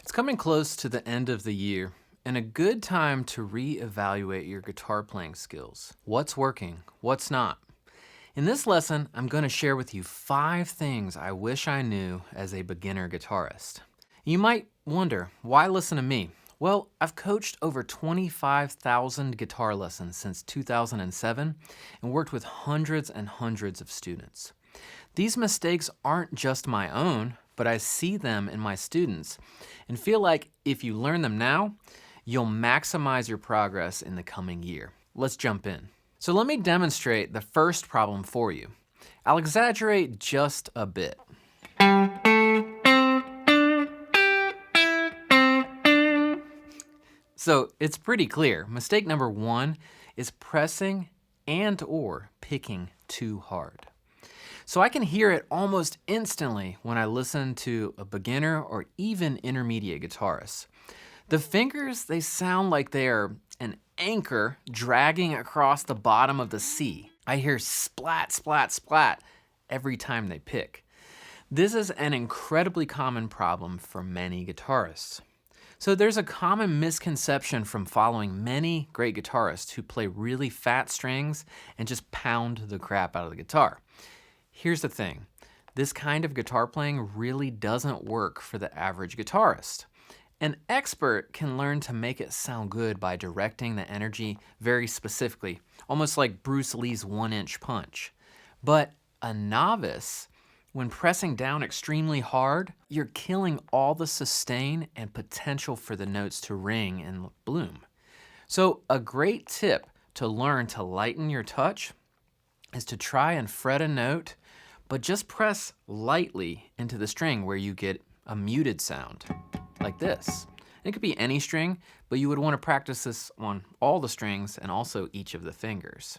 It's coming close to the end of the year and a good time to reevaluate your guitar playing skills. What's working? What's not? In this lesson, I'm going to share with you 5 things I wish I knew as a beginner guitarist. You might wonder, why listen to me? Well, I've coached over 25,000 guitar lessons since 2007 and worked with hundreds and hundreds of students. These mistakes aren't just my own, but I see them in my students and feel like if you learn them now, you'll maximize your progress in the coming year. Let's jump in. So let me demonstrate the first problem for you. I'll exaggerate just a bit. So it's pretty clear. Mistake number 1 is pressing and/or picking too hard. So I can hear it almost instantly when I listen to a beginner or even intermediate guitarist. The fingers, they sound like they are an anchor dragging across the bottom of the sea. I hear splat, splat, splat every time they pick. This is an incredibly common problem for many guitarists. So there's a common misconception from following many great guitarists who play really fat strings and just pound the crap out of the guitar. Here's the thing, this kind of guitar playing really doesn't work for the average guitarist. An expert can learn to make it sound good by directing the energy very specifically, almost like Bruce Lee's 1-inch punch. But a novice, when pressing down extremely hard, you're killing all the sustain and potential for the notes to ring and bloom. So a great tip to learn to lighten your touch is to try and fret a note, but just press lightly into the string where you get a muted sound, like this. It could be any string, but you would want to practice this on all the strings and also each of the fingers.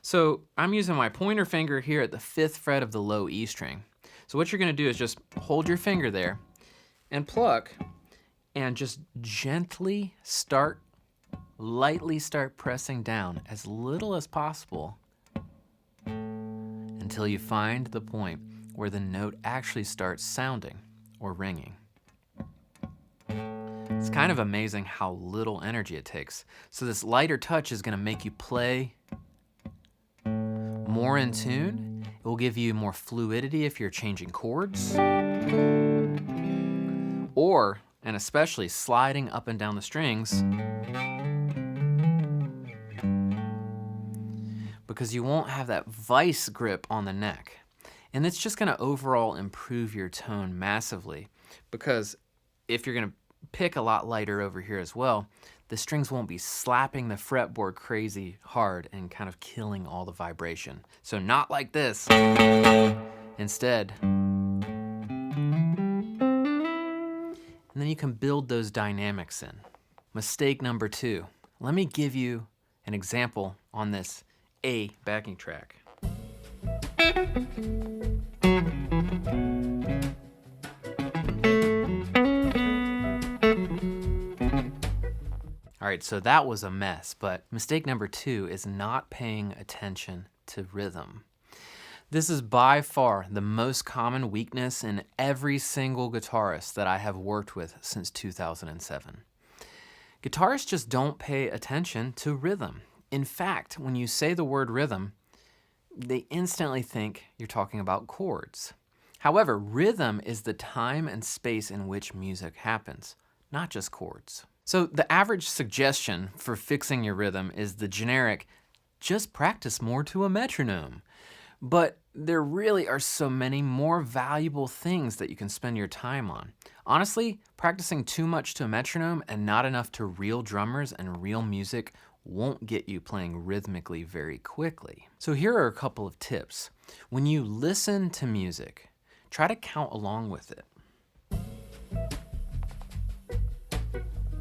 So I'm using my pointer finger here at the 5th fret of the low E string. So what you're going to do is just hold your finger there and pluck and just gently lightly start pressing down as little as possible until you find the point where the note actually starts sounding or ringing. It's kind of amazing how little energy it takes. So this lighter touch is going to make you play more in tune. It will give you more fluidity if you're changing chords, or, and especially sliding up and down the strings, because you won't have that vice grip on the neck. And it's just going to overall improve your tone massively, because if you're going to pick a lot lighter over here as well, the strings won't be slapping the fretboard crazy hard and kind of killing all the vibration. So not like this. Instead. And then you can build those dynamics in. Mistake number 2. Let me give you an example on this A backing track. All right, so that was a mess, but mistake number 2 is not paying attention to rhythm. This is by far the most common weakness in every single guitarist that I have worked with since 2007. Guitarists just don't pay attention to rhythm. In fact, when you say the word rhythm, they instantly think you're talking about chords. However, rhythm is the time and space in which music happens, not just chords. So the average suggestion for fixing your rhythm is the generic, just practice more to a metronome. But there really are so many more valuable things that you can spend your time on. Honestly, practicing too much to a metronome and not enough to real drummers and real music won't get you playing rhythmically very quickly. So here are a couple of tips. When you listen to music, try to count along with it.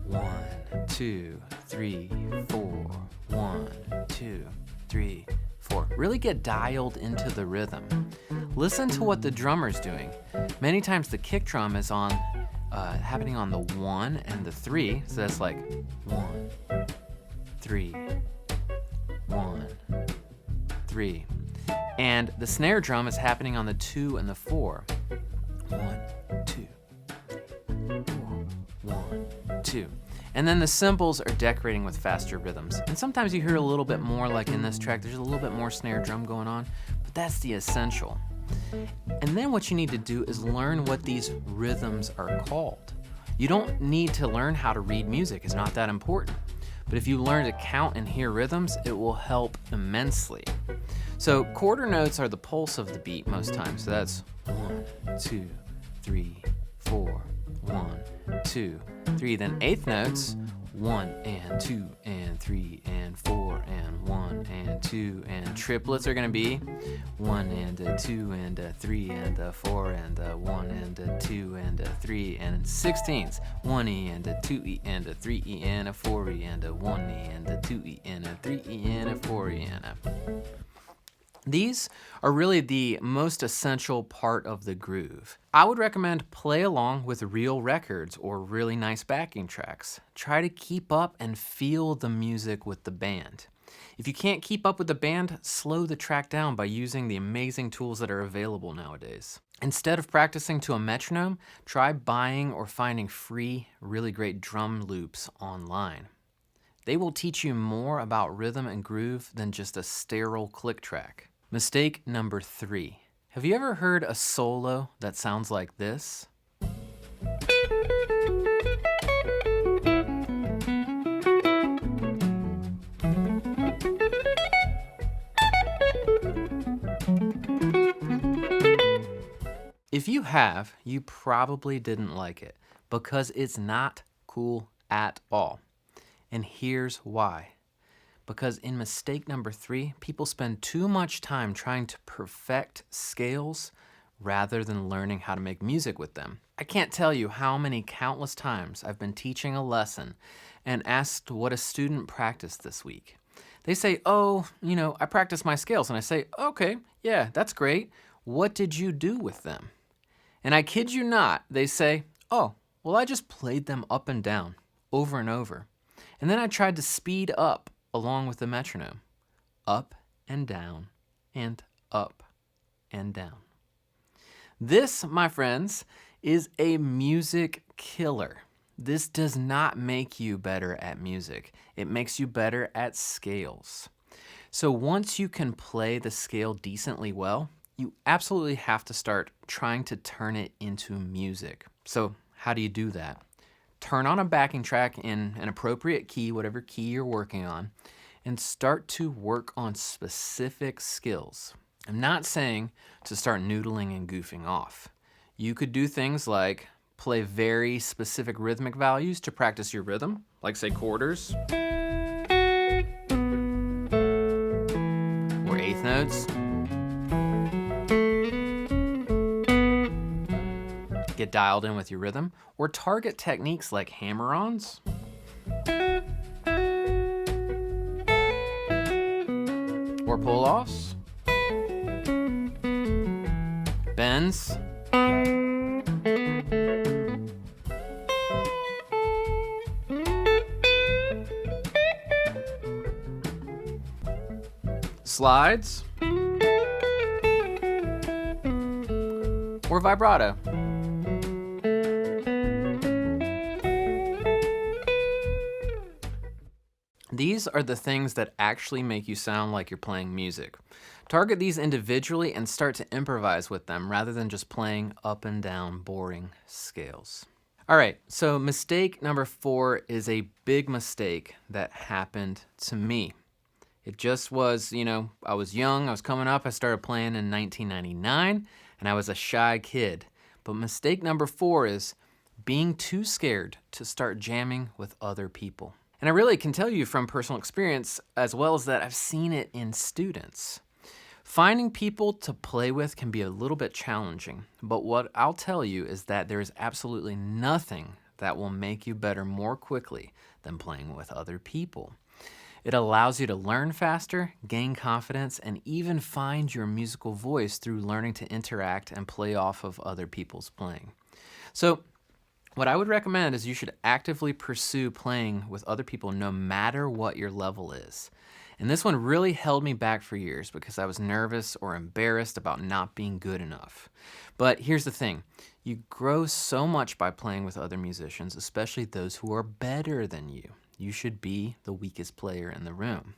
1, 2, 3, 4. 1, 2, 3, 4. Really get dialed into the rhythm. Listen to what the drummer's doing. Many times the kick drum is happening on the 1 and the 3, so that's like 1, 3, 1, 3. And the snare drum is happening on the 2 and the 4. 1, 2, 3, 4. 1, 2. And then the cymbals are decorating with faster rhythms. And sometimes you hear a little bit more, like in this track, there's a little bit more snare drum going on, but that's the essential. And then what you need to do is learn what these rhythms are called. You don't need to learn how to read music, it's not that important. But if you learn to count and hear rhythms, it will help immensely. So quarter notes are the pulse of the beat most times. So that's 1, 2, 3, 4, 1, 2, 3. Then eighth notes, 1 and 2 and 3 and 4 and 1 and 2. And triplets are going to be 1 and a 2 and a 3 and a 4 and a 1 and a 2 and a 3. And 16ths, 1E and a 2E and a 3E and a 4E and a 1E and a 2E and a 3E and a 4E and a... These are really the most essential part of the groove. I would recommend play along with real records or really nice backing tracks. Try to keep up and feel the music with the band. If you can't keep up with the band, slow the track down by using the amazing tools that are available nowadays. Instead of practicing to a metronome, try buying or finding free, really great drum loops online. They will teach you more about rhythm and groove than just a sterile click track. Mistake number 3. Have you ever heard a solo that sounds like this? If you have, you probably didn't like it because it's not cool at all. And here's why. Because in mistake number 3, people spend too much time trying to perfect scales rather than learning how to make music with them. I can't tell you how many countless times I've been teaching a lesson and asked what a student practiced this week. They say, oh, I practiced my scales. And I say, okay, yeah, that's great. What did you do with them? And I kid you not, they say, oh, well, I just played them up and down over and over. And then I tried to speed up along with the metronome, up and down and up and down. This, my friends, is a music killer. This does not make you better at music. It makes you better at scales. So once you can play the scale decently well, you absolutely have to start trying to turn it into music. So how do you do that? Turn on a backing track in an appropriate key, whatever key you're working on, and start to work on specific skills. I'm not saying to start noodling and goofing off. You could do things like play very specific rhythmic values to practice your rhythm, like say quarters, or eighth notes. Get dialed in with your rhythm, or target techniques like hammer-ons, or pull-offs, bends, slides, or vibrato. These are the things that actually make you sound like you're playing music. Target these individually and start to improvise with them rather than just playing up and down boring scales. All right, so mistake number 4 is a big mistake that happened to me. It just was, I was young, I was coming up, I started playing in 1999, and I was a shy kid. But mistake number 4 is being too scared to start jamming with other people. And I really can tell you from personal experience, as well as that I've seen it in students. Finding people to play with can be a little bit challenging, but what I'll tell you is that there is absolutely nothing that will make you better more quickly than playing with other people. It allows you to learn faster, gain confidence, and even find your musical voice through learning to interact and play off of other people's playing. So, what I would recommend is you should actively pursue playing with other people no matter what your level is. And this one really held me back for years because I was nervous or embarrassed about not being good enough. But here's the thing, You grow so much by playing with other musicians, especially those who are better than you. You should be the weakest player in the room.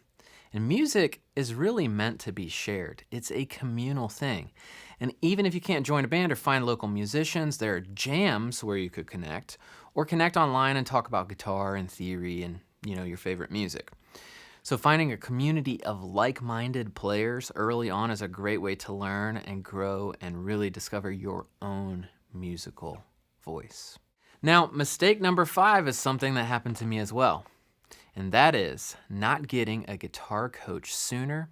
And music is really meant to be shared. It's a communal thing. And even if you can't join a band or find local musicians, there are jams where you could connect, or connect online and talk about guitar and theory and, your favorite music. So finding a community of like-minded players early on is a great way to learn and grow and really discover your own musical voice. Now, mistake number 5 is something that happened to me as well. And that is not getting a guitar coach sooner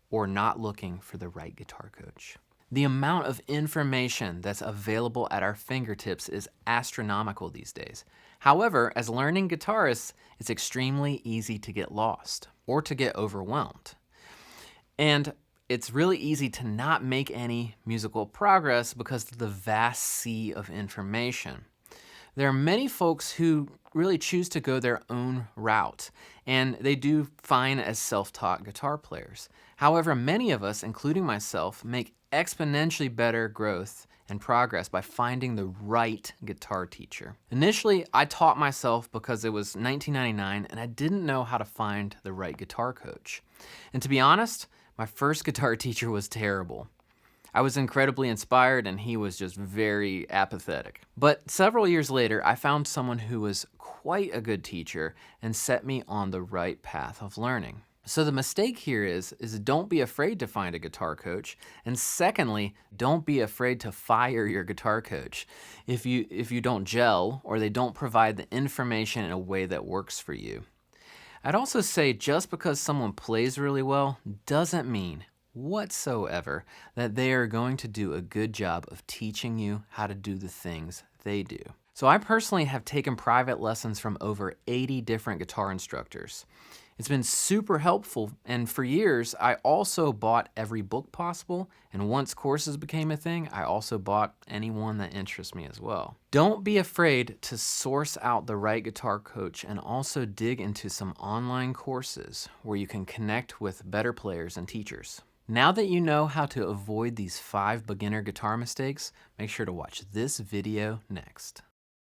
or not looking for the right guitar coach. The amount of information that's available at our fingertips is astronomical these days. However, as learning guitarists, it's extremely easy to get lost or to get overwhelmed. And it's really easy to not make any musical progress because of the vast sea of information. There are many folks who really choose to go their own route, and they do fine as self-taught guitar players. However, many of us, including myself, make exponentially better growth and progress by finding the right guitar teacher. Initially, I taught myself because it was 1999 and I didn't know how to find the right guitar coach. And to be honest, my first guitar teacher was terrible. I was incredibly inspired and he was just very apathetic. But several years later, I found someone who was quite a good teacher and set me on the right path of learning. So the mistake here is don't be afraid to find a guitar coach. And secondly, don't be afraid to fire your guitar coach if you don't gel or they don't provide the information in a way that works for you. I'd also say just because someone plays really well doesn't mean whatsoever that they are going to do a good job of teaching you how to do the things they do. So I personally have taken private lessons from over 80 different guitar instructors. It's been super helpful, and for years I also bought every book possible, and once courses became a thing, I also bought any one that interests me as well. Don't be afraid to source out the right guitar coach and also dig into some online courses where you can connect with better players and teachers. Now that you know how to avoid these 5 beginner guitar mistakes, make sure to watch this video next.